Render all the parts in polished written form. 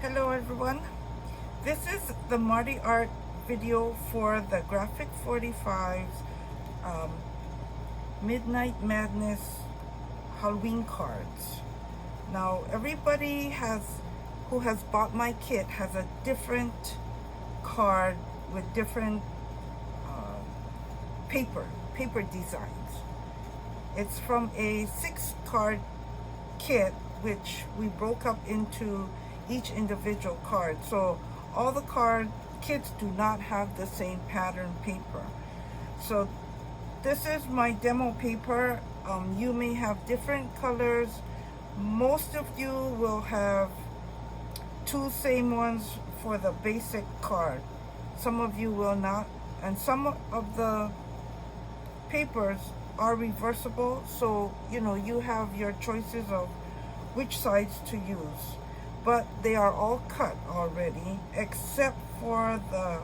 Hello everyone, this is the Mardiart video for the Graphic 45's um, Midnight Madness Halloween cards. Now everybody who has bought my kit has a different card with different paper designs. It's from a 6-card kit which we broke up into each individual card. So all the kits do not have the same pattern paper. So this is my demo paper. You may have different colors. Most of you will have 2 same ones for the basic card. Some of you will not, and some of the papers are reversible, so you have your choices of which sides to use, but they are all cut already except for the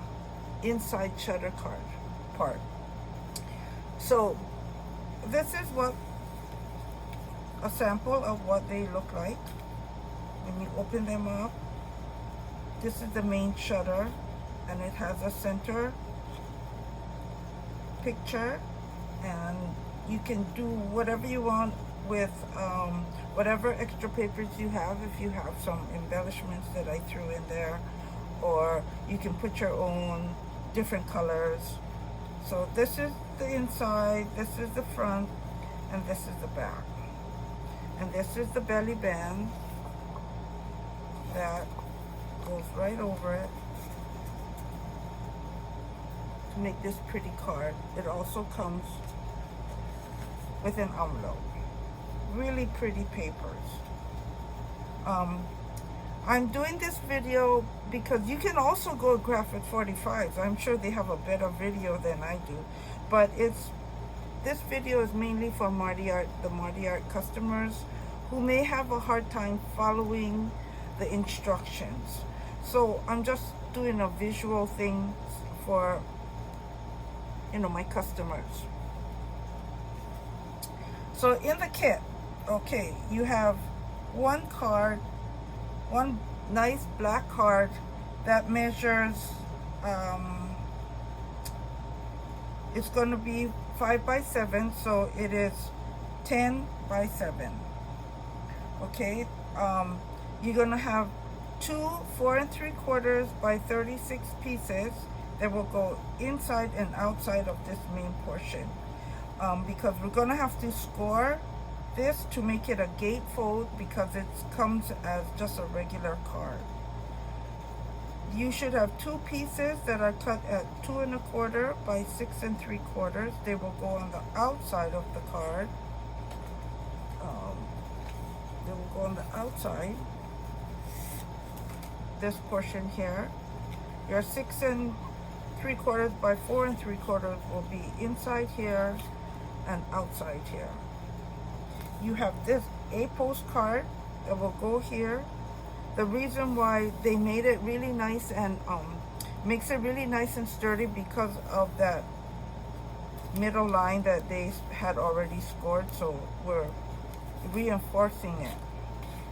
inside shutter card part. So this is what a sample of what they look like when you open them up. This is the main shutter, and it has a center picture, and you can do whatever you want with whatever extra papers you have. If you have some embellishments that I threw in there, or you can put your own different colors. So this is the inside, this is the front, and this is the back, and this is the belly band that goes right over it to make this pretty card. It also comes with an envelope. Really pretty papers. I'm doing this video because you can also go to Graphic 45s. I'm sure they have a better video than I do, but this video is mainly for the Mardiart customers who may have a hard time following the instructions. So I'm just doing a visual thing for my customers. So in the kit, okay, you have one nice black card that measures, it's going to be 5 by 7, so it is 10 by 7. Okay, you're going to have 2 4 3/4 by 36 pieces that will go inside and outside of this main portion, because we're going to have to score this to make it a gatefold, because it comes as just a regular card. You should have 2 pieces that are cut at 2 1/4 by 6 3/4. They will go on the outside of the card. They will go on the outside, this portion here. Your 6 3/4 by 4 3/4 will be inside here and outside here. You have this A-post card that will go here. The reason why they made it really nice and makes it really nice and sturdy because of that middle line that they had already scored, so we're reinforcing it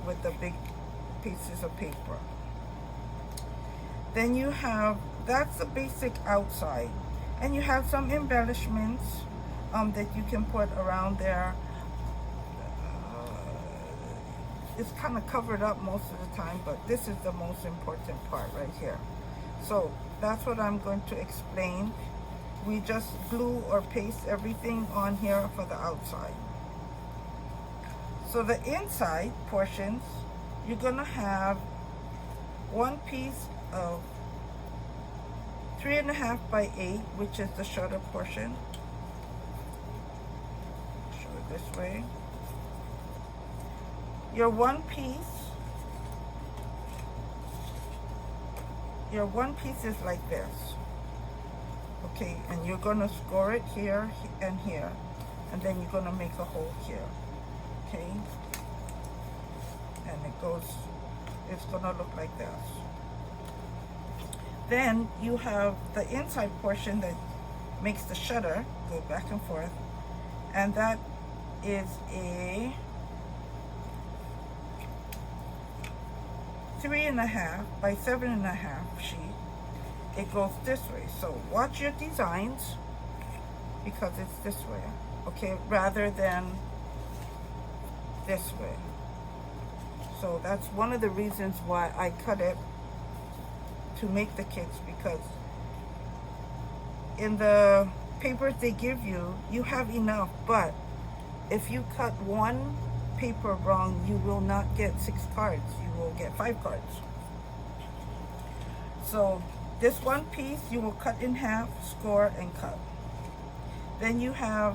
with the big pieces of paper. Then you have, that's the basic outside, and you have some embellishments that you can put around there. It's kind of covered up most of the time, but this is the most important part right here. So that's what I'm going to explain. We just glue or paste everything on here for the outside. So the inside portions, you're gonna have one piece of 3 1/2 by 8, which is the shutter portion. Show it this way. Your one piece is like this, okay, and you're gonna score it here and here, and then you're gonna make a hole here, okay, and it's gonna look like this. Then you have the inside portion that makes the shutter go back and forth, and that is a 3.5 by 7.5 sheet, it goes this way. So watch your designs because it's this way, okay, rather than this way. So that's one of the reasons why I cut it to make the kits, because in the papers they give you, you have enough, but if you cut one paper wrong, you will not get 6 cards, you will get 5 cards. So this one piece you will cut in half, score, and cut. Then you have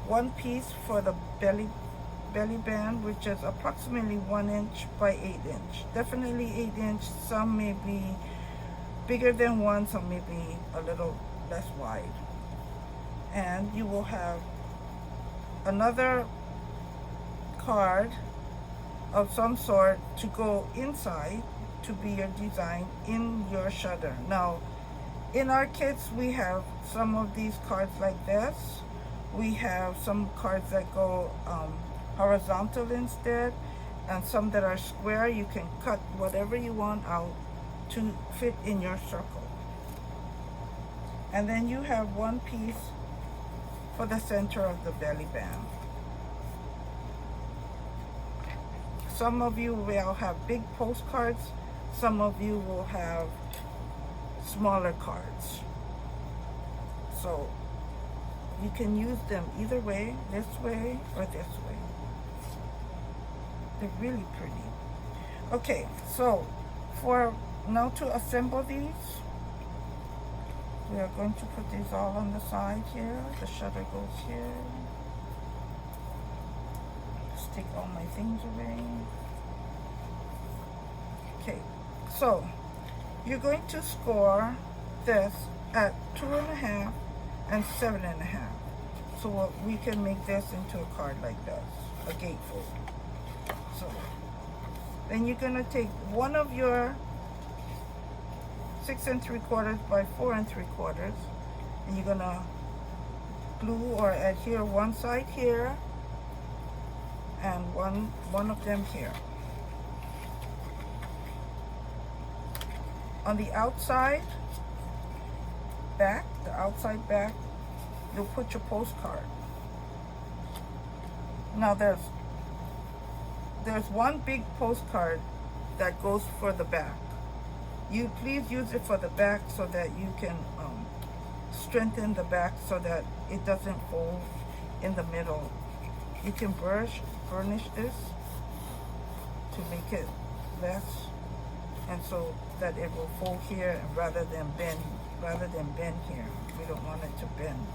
one piece for the belly band, which is approximately 1 inch by 8 inch. Definitely 8 inch. Some may be bigger than 1, some may be a little less wide. And you will have another card of some sort to go inside to be your design in your shutter. Now, in our kits, we have some of these cards like this. We have some cards that go horizontal instead, and some that are square. You can cut whatever you want out to fit in your circle. And then you have one piece for the center of the belly band. Some of you will have big postcards, some of you will have smaller cards. So you can use them either way, this way or this way. They're really pretty. Okay, so for now to assemble these, we are going to put these all on the side here. The shutter goes here. Just take all my things away. Okay, so you're going to score this at 2.5 and 7.5. So we can make this into a card like this, a gatefold. So then you're gonna take one of your 6 3/4 by 4 3/4, and you're gonna glue or adhere one side here and one of them here. On the outside back, you'll put your postcard. Now there's one big postcard that goes for the back. You please use it for the back so that you can strengthen the back so that it doesn't fold in the middle. You can burnish this to make it less, and so that it will fold here rather than bend here. We don't want it to bend.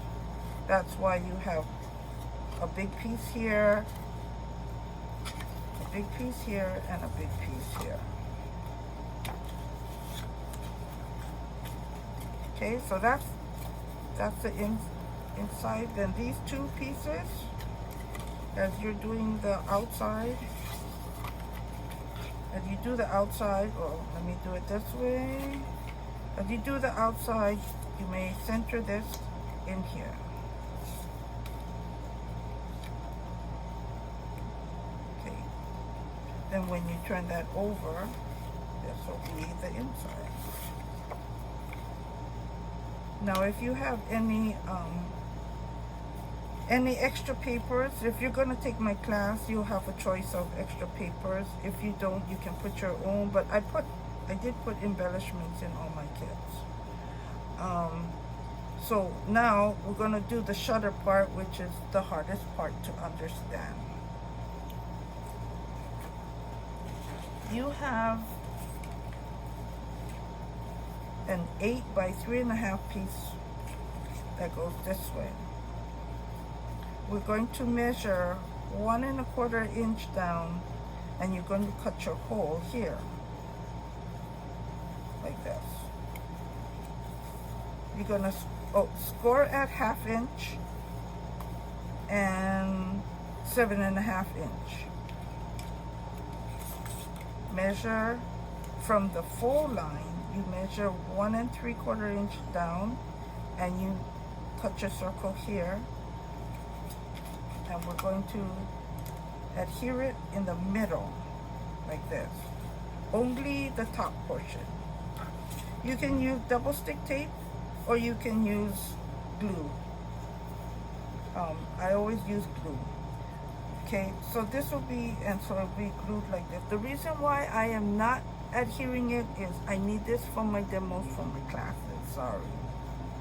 That's why you have a big piece here, a big piece here, and a big piece here. Okay, so that's the inside. Then these two pieces, as you're doing the outside, as you do the outside, well, let me do it this way. As you do the outside, you may center this in here. Okay. Then when you turn that over, this will be the inside. Now, if you have any extra papers, if you're going to take my class, you'll have a choice of extra papers. If you don't, you can put your own, but I did put embellishments in all my kits. So now we're going to do the shutter part, which is the hardest part to understand. You have an 8 by 3.5 piece that goes this way. We're going to measure 1 1/4 inch down, and you're going to cut your hole here like this. You're gonna score at 1/2 inch and 7.5 inch. Measure from the full line. You measure 1 3/4 inch down, and you cut your circle here. And we're going to adhere it in the middle like this. only the top portion. You can use double stick tape or you can use glue. I always use glue. Okay, so this will be, and so it'll be glued like this. The reason why I am not adhering it is I need this for my demos for my classes, sorry.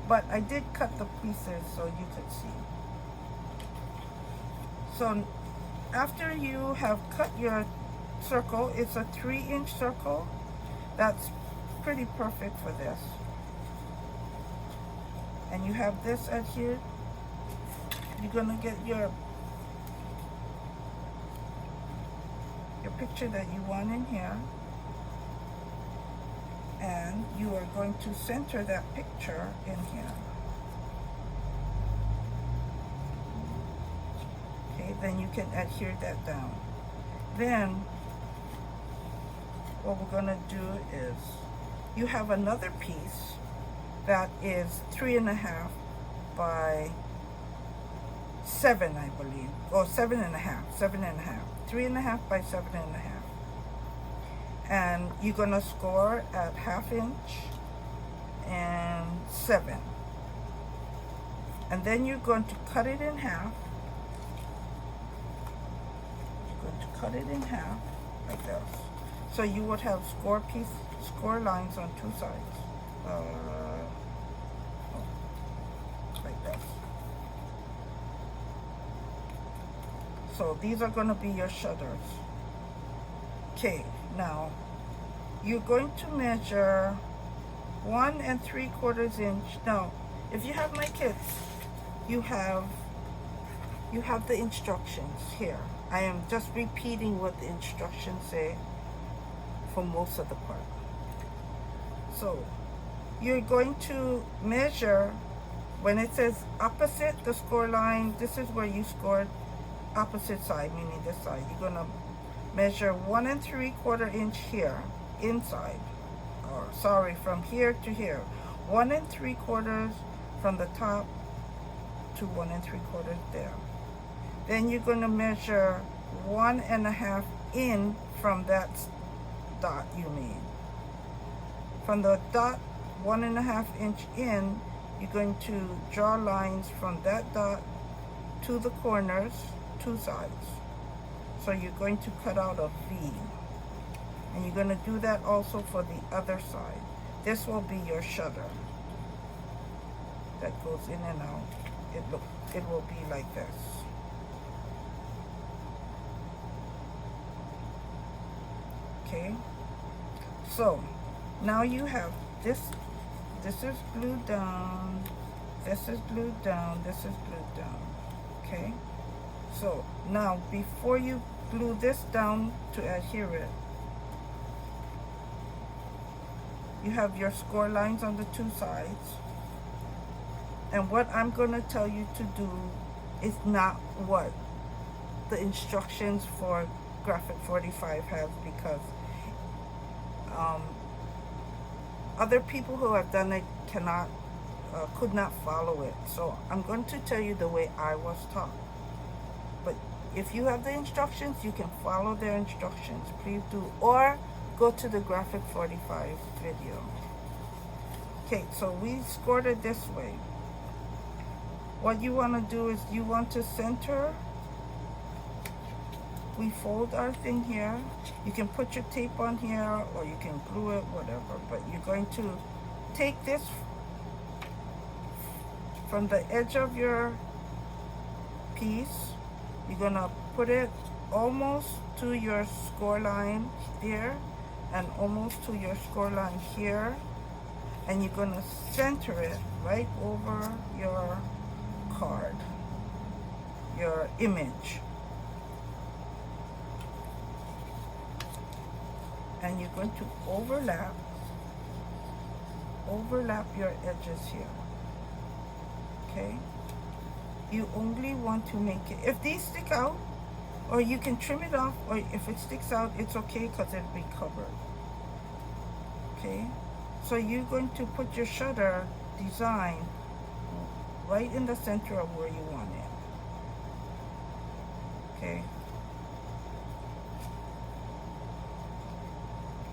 But I did cut the pieces so you could see. So after you have cut your circle, it's a 3-inch circle. That's pretty perfect for this. And you have this adhered. You're gonna get your picture that you want in here, and you are going to center that picture in here. Okay, then you can adhere that down. Then what we're gonna do is, you have another piece that is 3.5 by 7, I believe, or 7.5, 3.5 by 7.5. And you're gonna score at 1/2 inch and 7. And then you're going to cut it in half. You're going to cut it in half like this. So you would have score lines on 2 sides. Like this. So these are going to be your shutters. Okay, now you're going to measure 1 3/4 inch. Now, if you have my kits, you have the instructions here. I am just repeating what the instructions say for most of the part. So you're going to measure, when it says opposite the score line, this is where you scored. Opposite side, meaning this side, you're gonna measure 1 3/4 inch here inside, or sorry, from here to here, 1 3/4 from the top to 1 3/4 there. Then you're gonna measure 1.5 in from that dot you made. From the dot 1.5 inch in, you're going to draw lines from that dot to the corners, 2 sides. So you're going to cut out a V. And you're going to do that also for the other side. This will be your shutter that goes in and out. It will be like this. Okay? So now you have this is glued down, this is glued down, this is glued down. Okay? So now, before you glue this down to adhere it, you have your score lines on the 2 sides. And what I'm going to tell you to do is not what the instructions for Graphic 45 has, because other people who have done it could not follow it. So I'm going to tell you the way I was taught. But if you have the instructions, you can follow their instructions. Please do. Or go to the Graphic 45 video. Okay, so we scored it this way. What you want to do is you want to center. We fold our thing here. You can put your tape on here or you can glue it, whatever. But you're going to take this from the edge of your piece. You're gonna put it almost to your score line here and almost to your score line here, and you're gonna center it right over your card, your image. And you're going to overlap your edges here. Okay? You only want to make it, if these stick out, or you can trim it off, or if it sticks out, it's okay because it'll be covered. Okay? So you're going to put your shutter design right in the center of where you want it. Okay?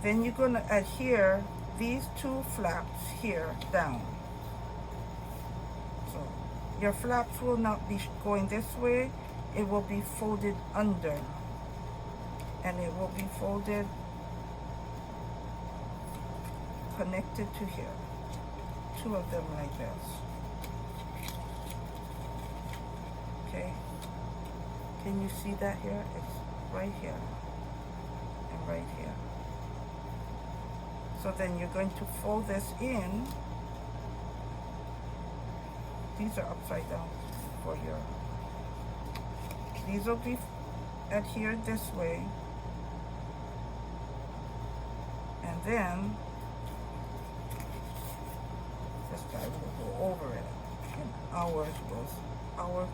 Then you're going to adhere these two flaps here down. So your flaps will not be going this way, it will be folded under, and it will be folded connected to here. Two of them like this. Okay, can you see that here? It's right here and right here. So then you're going to fold this in. These are upside down for your, these will be adhered this way, and then this guy will go over it, and ours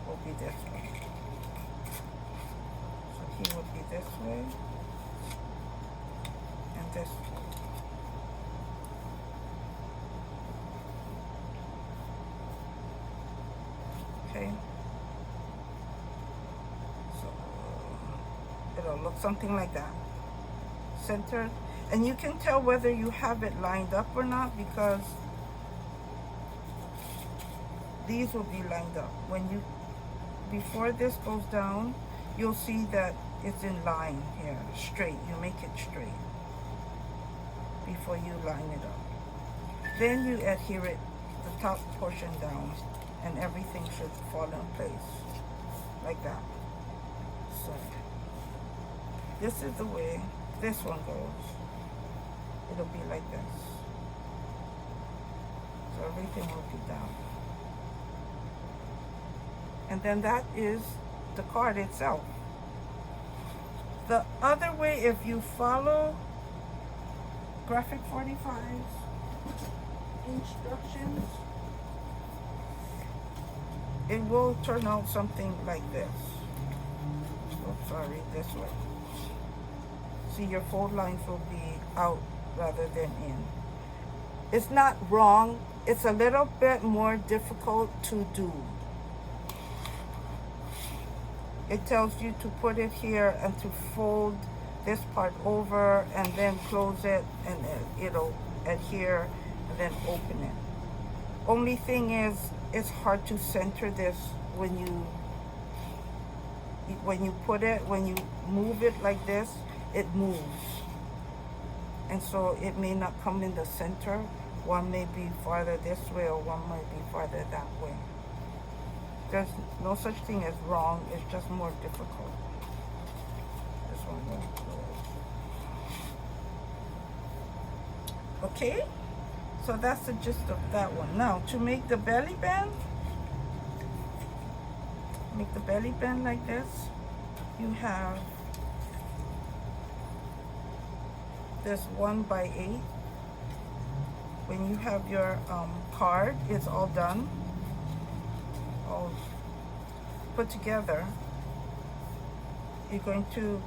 will be this way. So he will be this way and this way. Okay, so it'll look something like that, centered, and you can tell whether you have it lined up or not because these will be lined up. When you, before this goes down, you'll see that it's in line here, straight. You make it straight before you line it up. Then you adhere it, the top portion down, and everything should fall in place like that. So this is the way this one goes. It'll be like this. So everything will be down. And then that is the card itself. The other way, if you follow G45's instructions, it will turn out something like this. Oops, sorry, this way. See, your fold lines will be out rather than in. It's not wrong. It's a little bit more difficult to do. It tells you to put it here and to fold this part over and then close it, and it'll adhere and then open it. Only thing is, it's hard to center this when you put it, when you move it like this, it moves. And so it may not come in the center. One may be farther this way or one might be farther that way. There's no such thing as wrong, it's just more difficult. This one won't close. Okay? So that's the gist of that one. Now, to make the belly band, like this, you have this 1x8. When you have your card, it's all done, all put together. You're going to,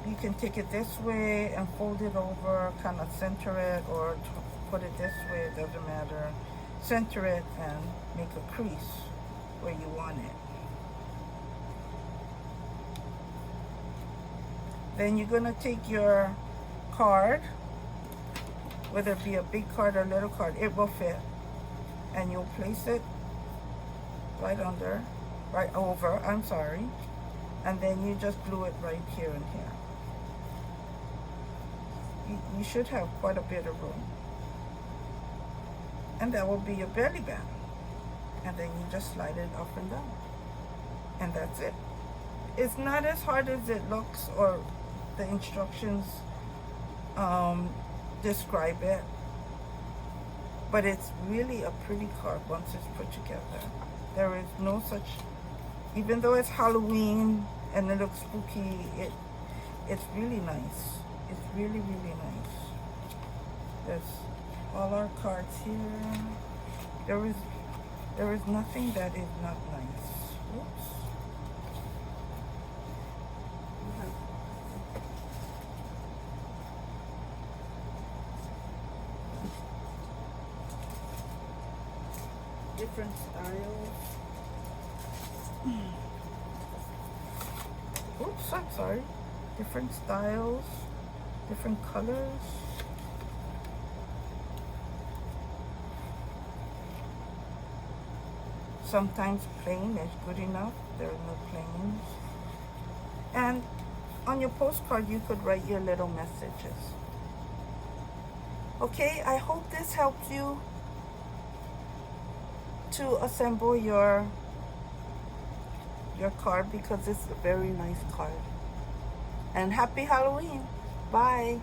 you can take it this way and fold it over, kind of center it, or put it this way, it doesn't matter. Center it and make a crease where you want it. Then you're going to take your card, whether it be a big card or little card, it will fit. And you'll place it right under, right over, I'm sorry. And then you just glue it right here and here. You should have quite a bit of room. And that will be your belly band. And then you just slide it up and down. And that's it. It's not as hard as it looks, or the instructions describe it. But it's really a pretty card once it's put together. There is no such, even though it's Halloween and it looks spooky, it's really nice. It's really, really nice. There's all our cards here. There is nothing that is not nice. Oops. Different styles. Oops, I'm sorry. Different styles. different colors. Sometimes plain is good enough. There are no plains. And on your postcard, you could write your little messages. Okay, I hope this helps you to assemble your card, because it's a very nice card. And happy Halloween. Bye.